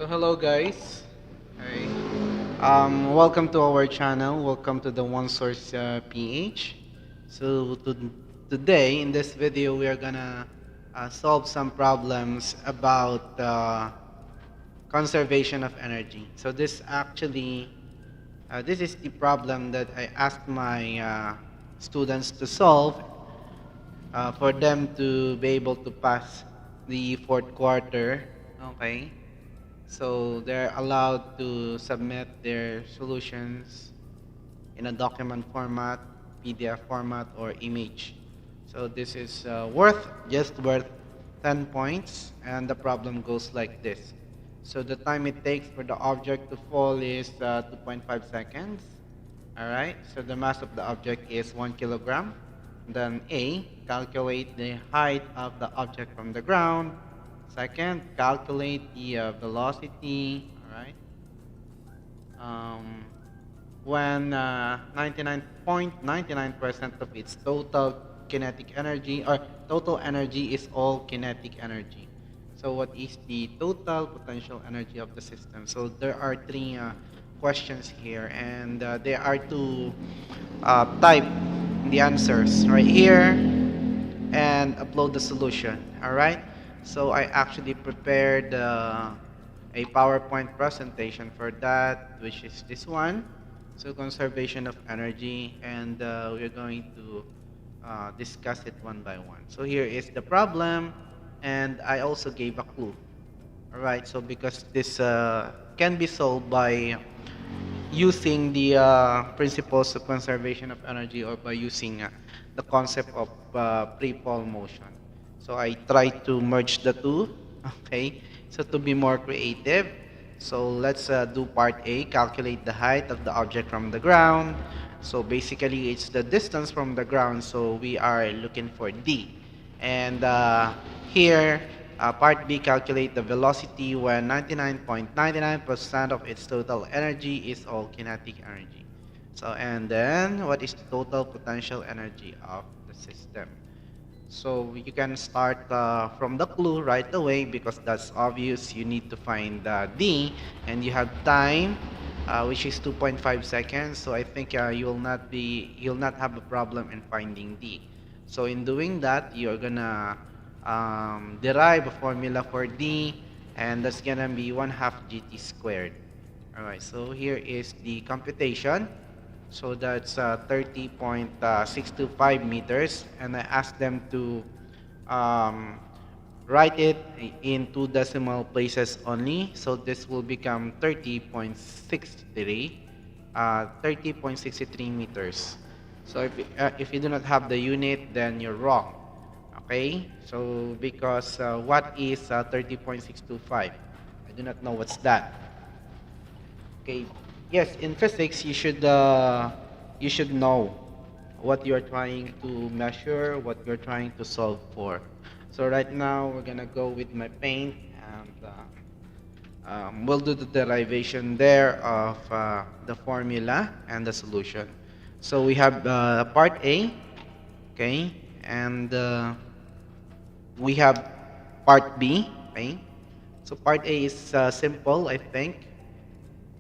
So hello guys. Hi. Welcome to our channel. Welcome to the One Source PH. Today in this video we are gonna solve some problems about conservation of energy. So this is the problem that I asked my students to solve for them to be able to pass the fourth quarter. Okay. So they're allowed to submit their solutions in a document format, PDF format, or image. So this is just worth 10 points, and the problem goes like this. So the time it takes for the object to fall is 2.5 seconds. All right, so the mass of the object is 1 kilogram. Then A, calculate the height of the object from the ground. Second, calculate the velocity. All right. Um, when 99.99% of its total kinetic energy or total energy is all kinetic energy. So what is the total potential energy of the system? So there are three questions here, and there are to type the answers right here and upload the solution. All right. So I actually prepared a PowerPoint presentation for that, which is this one. So conservation of energy, and we're going to discuss it one by one. So here is the problem, and I also gave a clue. All right. So because this can be solved by using the principles of conservation of energy or by using the concept of free-fall motion. So I try to merge the two, okay? So to be more creative, so let's do part A, calculate the height of the object from the ground. So basically it's the distance from the ground, so we are looking for D. And here, part B, calculate the velocity when 99.99% of its total energy is all kinetic energy. So, and then what is the total potential energy of the system? So you can start from the clue right away because that's obvious. You need to find D, and you have time, which is 2.5 seconds. So I think you'll not have a problem in finding D. So in doing that, you're gonna derive a formula for D, and that's gonna be 1/2 GT squared. All right. So here is the computation. So that's 30.625 meters, and I asked them to um, write it in two decimal places only. So this will become 30.63 meters. So if you do not have the unit, then you're wrong. Okay, so because what is 30.625? I do not know what's that. Okay. Yes, in physics, you should know what you're trying to measure, what you're trying to solve for. So right now, we're gonna go with my paint, and we'll do the derivation there of the formula and the solution. So we have part A, okay, and we have part B, okay. So part A is simple, I think.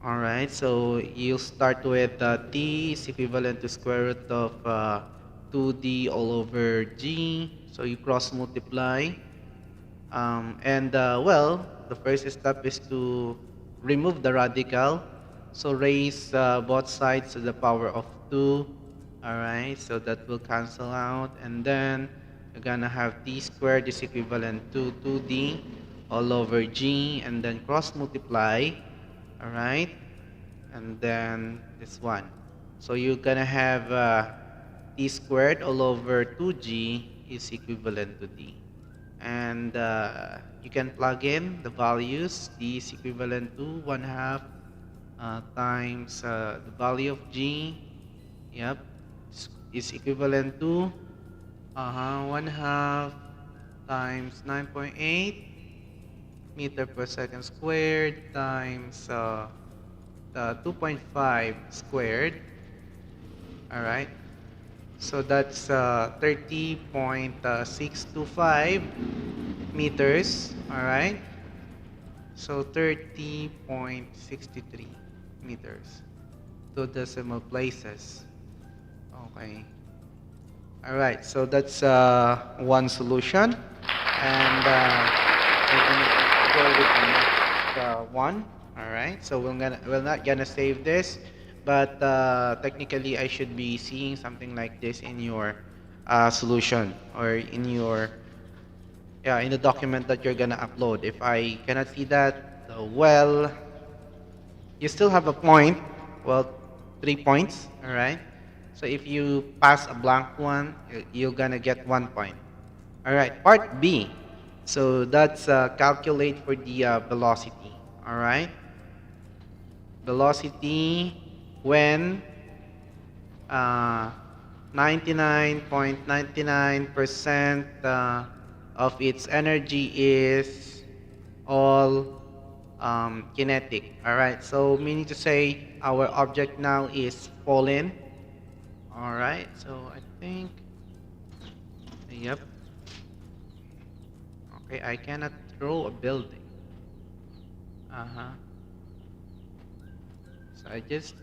All right, so you'll start with t is equivalent to square root of 2d all over g. So you cross multiply. Well, the first step is to remove the radical. So raise both sides to the power of 2. All right, so that will cancel out. And then you're going to have t squared is equivalent to 2d all over g. And then cross multiply. All right, and then this one. So you're gonna have t squared all over 2g is equivalent to d. And you can plug in the values. D is equivalent to 1/2 times the value of g. Yep, is equivalent to 1/2 times 9.8 meter per second squared times 2.5 squared. All right. So that's 30.625 meters. All right. So 30.63 meters, 2 decimal places. Okay. All right. So that's one solution, and we're gonna go with the next one. All right. So we're not gonna save this, but technically I should be seeing something like this in your solution, or in your, yeah, in the document that you're gonna upload. If I cannot see that, well, you still have a point. Well, 3 points. All right. So if you pass a blank one, you're gonna get 1 point. All right. Part B. So that's calculate for the velocity. All right. Velocity when 99.99% of its energy is all kinetic. All right, so meaning to say our object now is falling. All right, so I think, yep. Okay, I cannot throw a building. Uh-huh. So I just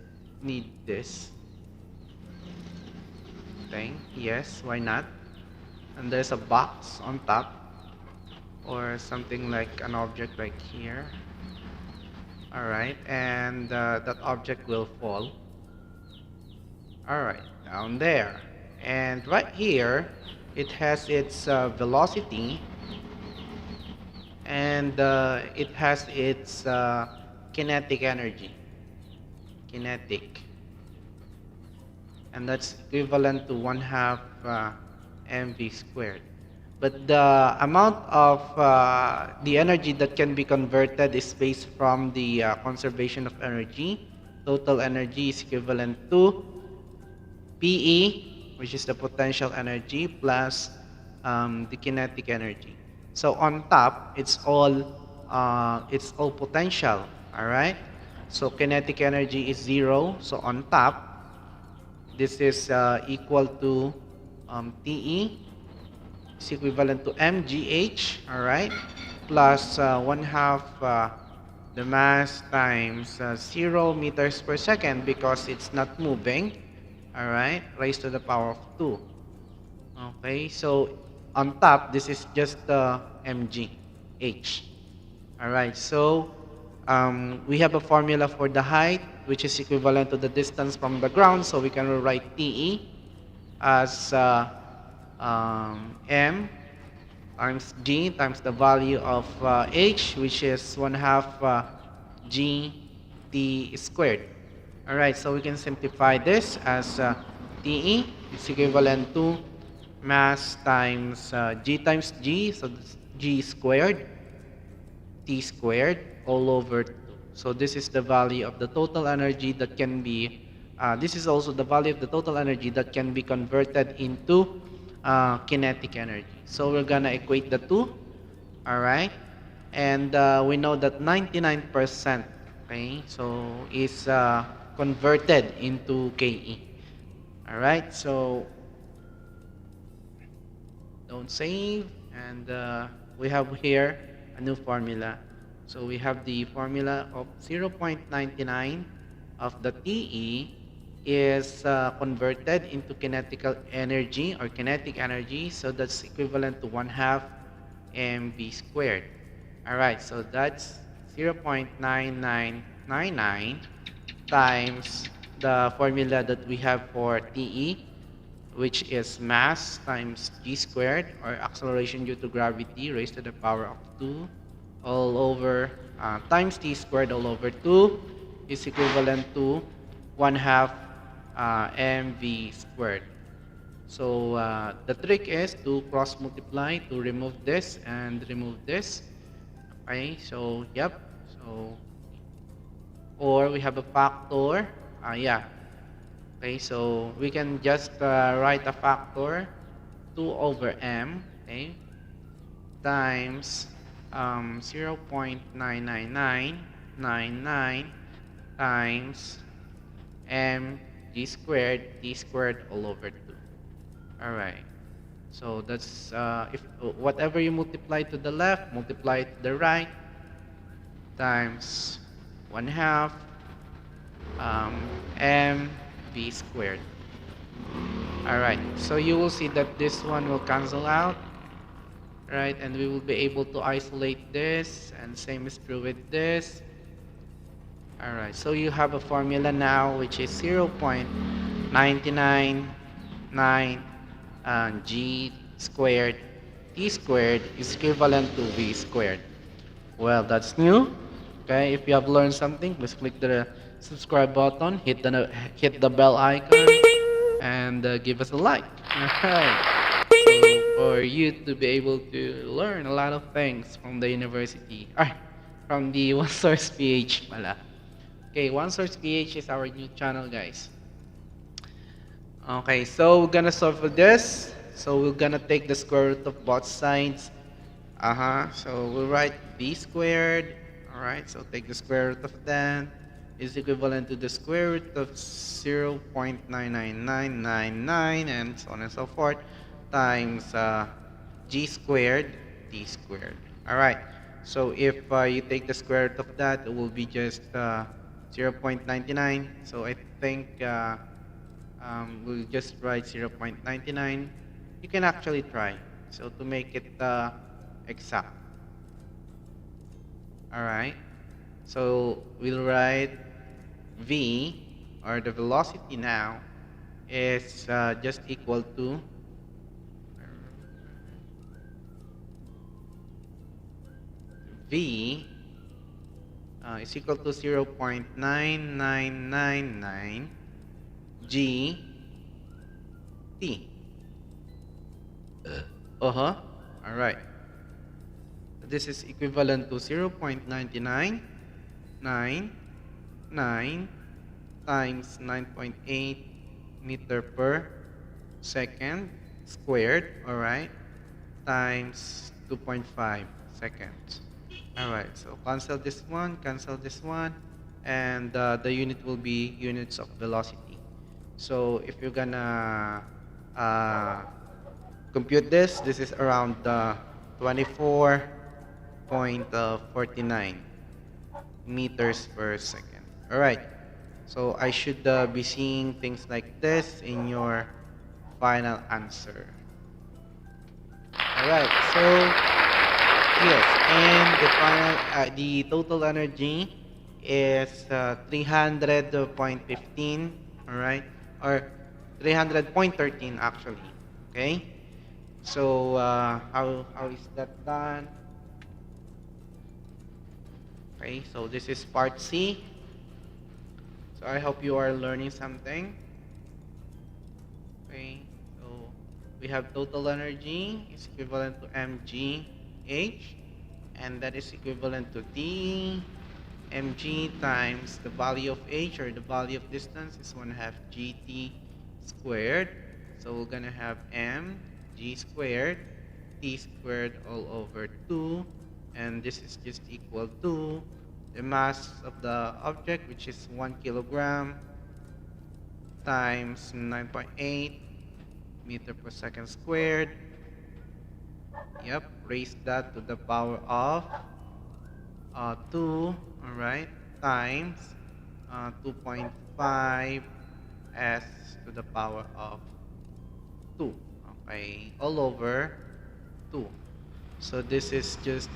need this thing. Yes, why not? And there's a box on top, or something like an object right here. All right, and that object will fall. All right, down there. And right here, it has its velocity, and it has its kinetic energy. Kinetic. And that's equivalent to 1/2 mv squared. But the amount of the energy that can be converted is based from the conservation of energy. Total energy is equivalent to PE, which is the potential energy, plus the kinetic energy. So on top, it's all potential. All right. So kinetic energy is 0. So on top, this is equal to TE is equivalent to mgh. All right, plus 1/2 the mass times 0 meters per second, because it's not moving. All right, raised to the power of 2. Okay, so on top, this is just mg h. All right, so we have a formula for the height, which is equivalent to the distance from the ground. So we can rewrite TE as m times g times the value of h, which is 1/2 g t squared. All right, so we can simplify this as TE is equivalent to mass times g times g, so this g squared, t squared all over 2. So this is the value of the total energy that can be, this is also the value of the total energy that can be converted into kinetic energy. So we're gonna equate the two, all right? And we know that 99%, okay, so is converted into KE. All right, so don't save, and we have here a new formula. So we have the formula of 0.99 of the TE is converted into kinetical energy, or kinetic energy, so that's equivalent to 1/2 mv squared. All right, so that's 0.9999 times the formula that we have for TE, which is mass times g squared, or acceleration due to gravity raised to the power of 2 all over times t squared all over 2 is equivalent to 1/2 mv squared. So the trick is to cross multiply to remove this and remove this. Okay, so yep, so, or we have a factor. Yeah, okay, so we can just write a factor 2 over m, okay, times 0.99999 times m g squared t squared all over 2. All right, so that's if whatever you multiply to the left, multiply to the right, times 1/2 mv squared. Alright, so you will see that this one will cancel out, right? And we will be able to isolate this, and same is true with this. Alright, so you have a formula now which is 0.999 g squared t squared is equivalent to v squared. Well, that's new. Okay, if you have learned something, please click the subscribe button, hit the bell icon, and give us a like. Alright. So for you to be able to learn a lot of things from the university, from the One Source PH pala. Okay, One Source PH is our new channel, guys. Okay, so we're gonna solve for this. So we're gonna take the square root of both sides. So we'll write b squared. Alright, so take the square root of that is equivalent to the square root of 0.99999 and so on and so forth times g squared t squared. Alright, so if you take the square root of that, it will be just 0.99. So I think we'll just write 0.99. You can actually try so to make it exact. Alright, so we'll write v, or the velocity now, is just equal to v is equal to 0.9999 g t. Alright. This is equivalent to 0.9999 times 9.8 meter per second squared, alright, times 2.5 seconds. Alright, so cancel this one, and the unit will be units of velocity. So if you're gonna compute this is around 24.49 meters per second. Alright, so I should be seeing things like this in your final answer. Alright, so yes, and the total energy is 300.15, alright, or 300.13 actually. Okay, so how is that done? Okay, so this is part C. So I hope you are learning something. Okay, so we have total energy is equivalent to mgh, and that is equivalent to d mg times the value of h, or the value of distance, is 1/2 gt squared. So we're gonna have m g squared t squared all over 2, and this is just equal to the mass of the object, which is 1 kilogram, times 9.8 meter per second squared. Yep, raise that to the power of 2, alright, times 2.5 s to the power of 2, okay, all over 2. So this is just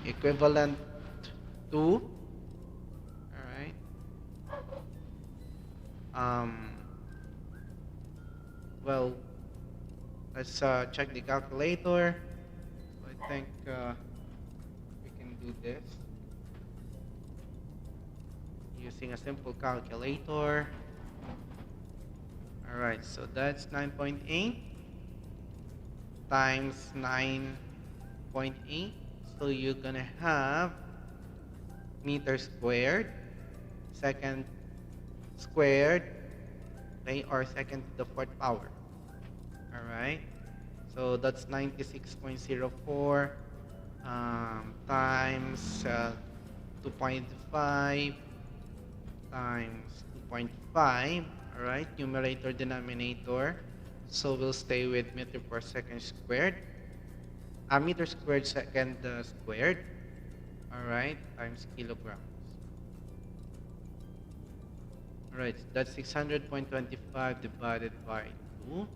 equivalent to, alright, well, let's check the calculator. So I think we can do this using a simple calculator. Alright, so that's 9.8 times 9.8. So you're gonna have meter squared, second squared, okay, or second to the 4th power. Alright, so that's 96.04 times 2.5 times 2.5. Alright, numerator, denominator. So we'll stay with meter per second squared. Meter squared second squared. Alright, times kilograms. Alright, that's 600.25 divided by 2.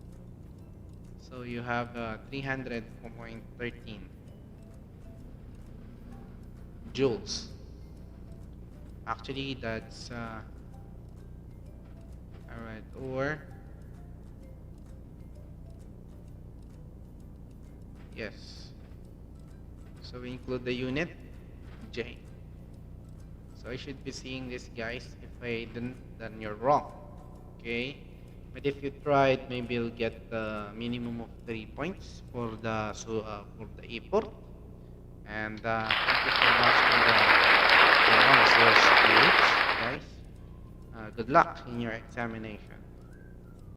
So you have 300.13 joules. Actually, that's alright, or yes. So we include the unit J. So I should be seeing this, guys. If I didn't, then you're wrong. Okay. But if you tried, maybe you'll get the minimum of 3 points for the for the effort. And thank you so much for the answers, guys. Good luck in your examination.